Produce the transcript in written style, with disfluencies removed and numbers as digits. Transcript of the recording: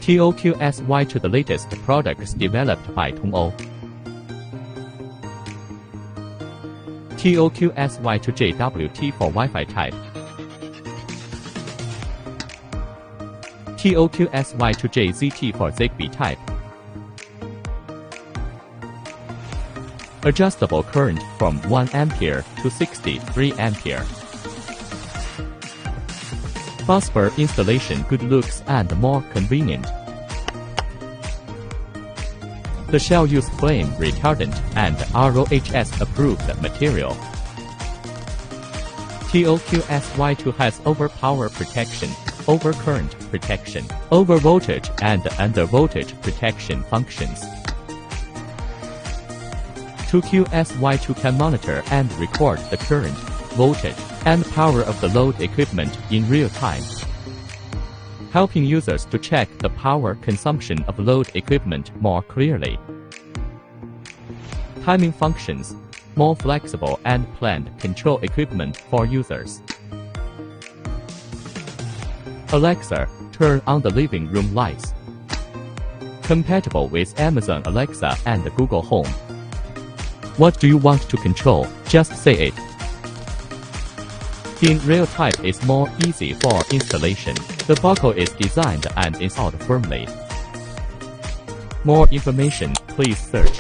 TOQSY to the latest products developed by TUYA. TOQSY to JWT for Wi-Fi type. TOQSY to JZT for Zigbee type. Adjustable current from 1 ampere to 63 ampere. Busbar installation, good looks and more convenient. The shell use flame retardant and RoHS approved material. TOQSY2 has overpower protection, overcurrent protection, overvoltage and undervoltage protection functions. 2QSY2 can monitor and record the current, voltage, and power of the load equipment in real time, helping users to check the power consumption of load equipment more clearly. Timing functions, more flexible and planned control equipment for users. Alexa, turn on the living room lights. Compatible with Amazon Alexa and Google Home. What do you want to control? Just say it. In real type is more easy for installation. The buckle is designed and installed firmly. More information, please search